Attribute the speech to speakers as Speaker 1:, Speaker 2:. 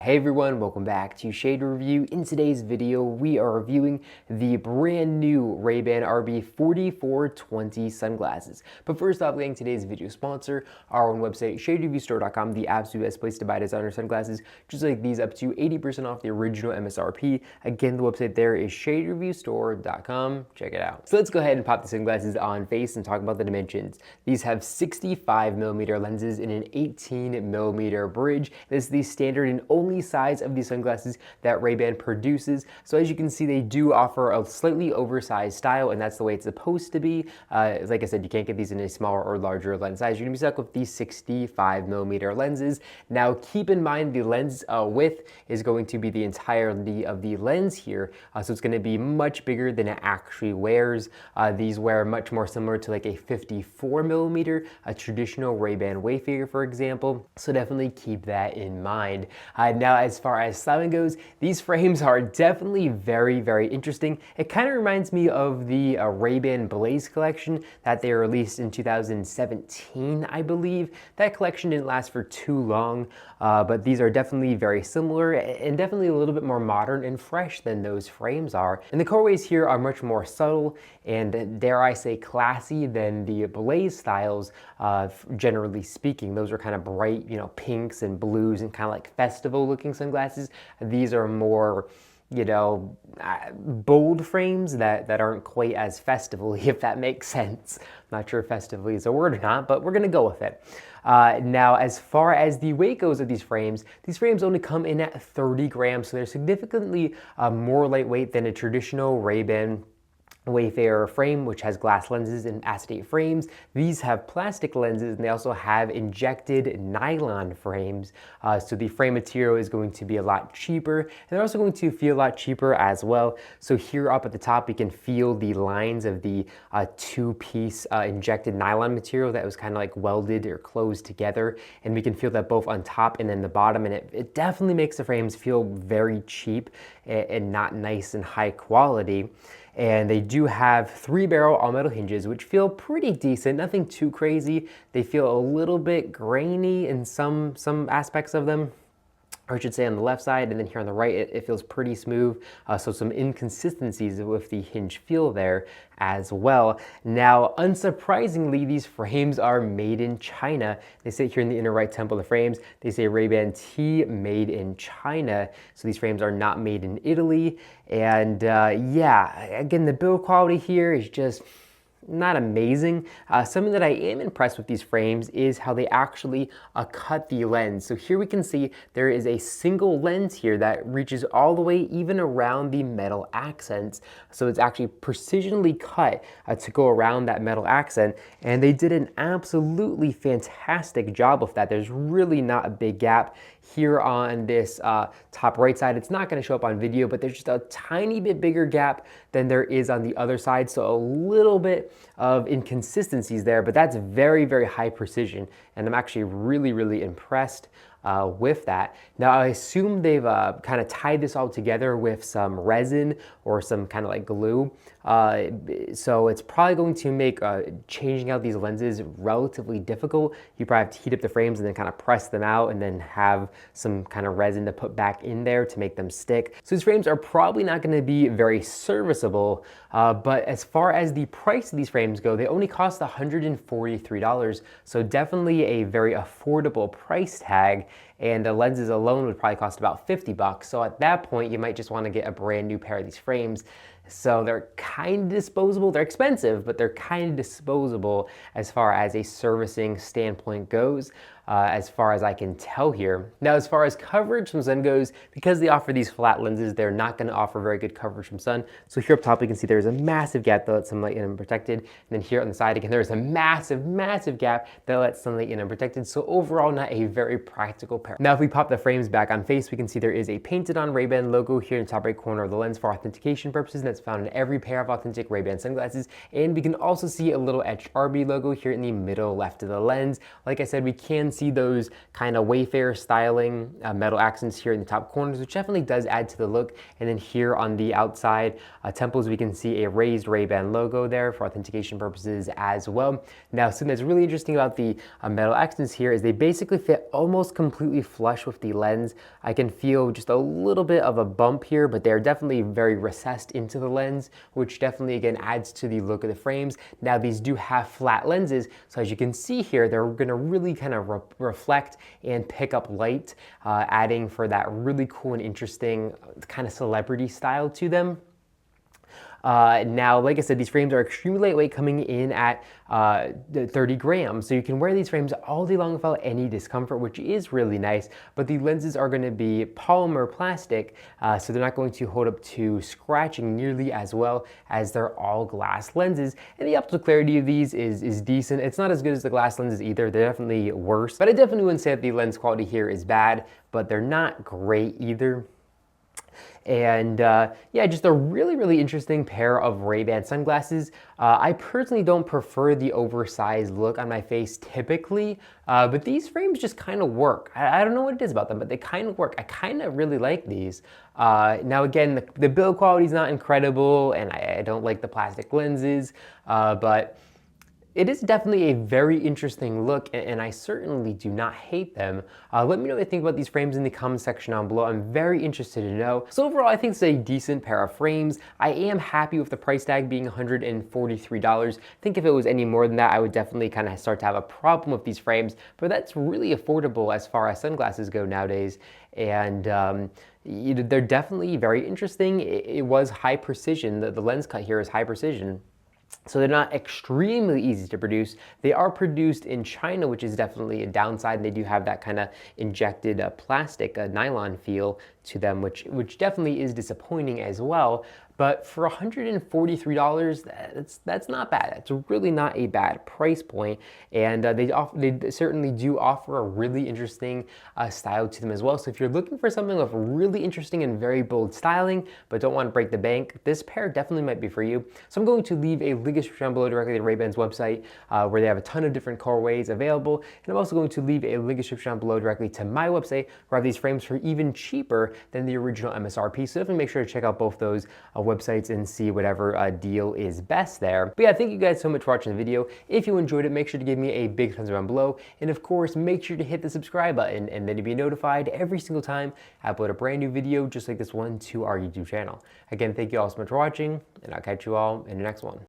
Speaker 1: Hey everyone, welcome back to Shade Review. In today's video, we are reviewing the brand new Ban RB4420 sunglasses. But first off, getting today's video sponsor, our own website, shadereviewstore.com, the absolute best place to buy designer sunglasses, just like these, up to 80% off the original MSRP. Again, the website there is shadereviewstore.com. Check it out. So let's go ahead and pop the sunglasses on face and talk about the dimensions. These have 65mm lenses in an 18mm bridge. This is the standard and only size of these sunglasses that Ray-Ban produces. So as you can see, they do offer a slightly oversized style, and that's the way it's supposed to be. Like I said, you can't get these in a smaller or larger lens size. You're gonna be stuck with these 65mm lenses. Now keep in mind the lens width is going to be the entirety of the lens here. So it's gonna be much bigger than it actually wears. These wear much more similar to like a 54mm, a traditional Ray-Ban Wayfarer, for example. So definitely keep that in mind. Now, as far as styling goes, these frames are definitely very, very interesting. It kind of reminds me of the Ray-Ban Blaze collection that they released in 2017, I believe. That collection didn't last for too long, but these are definitely very similar and definitely a little bit more modern and fresh than those frames are. And the colorways here are much more subtle and, dare I say, classy than the Blaze styles, generally speaking. Those are kind of bright, pinks and blues and kind of like festival looking sunglasses. These are more, bold frames that aren't quite as festively, if that makes sense. I'm not sure if festively is a word or not, but we're gonna go with it. Now, as far as the weight goes of these frames only come in at 30 grams, so they're significantly more lightweight than a traditional Ray-Ban Wayfarer frame, which has glass lenses and acetate frames. These have plastic lenses, and they also have injected nylon frames. So the frame material is going to be a lot cheaper, and they're also going to feel a lot cheaper as well. So here up at the top, you can feel the lines of the two-piece injected nylon material that was kind of like welded or closed together. And we can feel that both on top and then the bottom, and it definitely makes the frames feel very cheap and not nice and high quality. And they do have 3-barrel all-metal hinges, which feel pretty decent, nothing too crazy. They feel a little bit grainy in some aspects of them, or I should say on the left side, and then here on the right, it feels pretty smooth. So some inconsistencies with the hinge feel there as well. Now, unsurprisingly, these frames are made in China. They say here in the inner right temple of the frames, they say Ray-Ban T made in China. So these frames are not made in Italy. And yeah, again, the build quality here is just not amazing. Something that I am impressed with these frames is how they actually cut the lens. So here we can see there is a single lens here that reaches all the way even around the metal accents. So it's actually precisionally cut to go around that metal accent, and they did an absolutely fantastic job with that. There's really not a big gap here on this top right side. It's not going to show up on video, but there's just a tiny bit bigger gap than there is on the other side. So a little bit of inconsistencies there, but that's very, very high precision. And I'm actually really, really impressed with that. Now, I assume they've kind of tied this all together with some resin or some kind of like glue. So it's probably going to make changing out these lenses relatively difficult. You probably have to heat up the frames and then kind of press them out and then have some kind of resin to put back in there to make them stick. So these frames are probably not going to be very serviceable, but as far as the price of these frames go, they only cost $143. So definitely a very affordable price tag. And the lenses alone would probably cost about 50 bucks. So at that point, you might just want to get a brand new pair of these frames. So they're kind of disposable. They're expensive, but they're kind of disposable as far as a servicing standpoint goes, as far as I can tell here. Now, as far as coverage from sun goes, because they offer these flat lenses, they're not going to offer very good coverage from sun. So here up top, you can see there's a massive gap that lets sunlight in unprotected. And then here on the side, again, there's a massive, massive gap that lets sunlight in unprotected. So overall, not a very practical pair. Now, if we pop the frames back on face, we can see there is a painted on Ray-Ban logo here in the top right corner of the lens for authentication purposes. And that's found in every pair of authentic Ray-Ban sunglasses. And we can also see a little etched RB logo here in the middle left of the lens. Like I said, we can see see those kind of Wayfarer styling metal accents here in the top corners, which definitely does add to the look. And then here on the outside temples, we can see a raised Ray-Ban logo there for authentication purposes as well. Now, something that's really interesting about the metal accents here is they basically fit almost completely flush with the lens. I can feel just a little bit of a bump here, but they're definitely very recessed into the lens, which definitely again adds to the look of the frames. Now, these do have flat lenses, so as you can see here, they're gonna really kind of reflect and pick up light, adding for that really cool and interesting kind of celebrity style to them. Now, like I said, these frames are extremely lightweight, coming in at 30 grams. So you can wear these frames all day long without any discomfort, which is really nice. But the lenses are going to be polymer plastic, so they're not going to hold up to scratching nearly as well as they're all glass lenses. And the optical clarity of these is decent. It's not as good as the glass lenses either. They're definitely worse. But I definitely wouldn't say that the lens quality here is bad, but they're not great either. And yeah, just a really, really interesting pair of Ray-Ban sunglasses. I personally don't prefer the oversized look on my face typically, but these frames just kind of work. I don't know what it is about them, but they kind of work. I kind of really like these. Now again, the build quality is not incredible, and I don't like the plastic lenses, but it is definitely a very interesting look, and I certainly do not hate them. Let me know what you think about these frames in the comment section down below. I'm very interested to know. So overall, I think it's a decent pair of frames. I am happy with the price tag being $143. I think if it was any more than that, I would definitely kind of start to have a problem with these frames, but that's really affordable as far as sunglasses go nowadays. And they're definitely very interesting. It was high precision. The lens cut here is high precision. So they're not extremely easy to produce. They are produced in China, which is definitely a downside. And they do have that kind of injected plastic, nylon feel to them, which definitely is disappointing as well. But for $143, that's not bad. That's really not a bad price point. And they certainly do offer a really interesting style to them as well. So if you're looking for something with really interesting and very bold styling, but don't want to break the bank, this pair definitely might be for you. So I'm going to leave a link description below directly to Ray-Ban's website, where they have a ton of different colorways available. And I'm also going to leave a link description down below directly to my website, where I have these frames for even cheaper than the original MSRP. So definitely make sure to check out both those websites and see whatever deal is best there. But yeah, thank you guys so much for watching the video. If you enjoyed it, make sure to give me a big thumbs up down below. And of course, make sure to hit the subscribe button, and then you'll be notified every single time I upload a brand new video just like this one to our YouTube channel. Again, thank you all so much for watching, and I'll catch you all in the next one.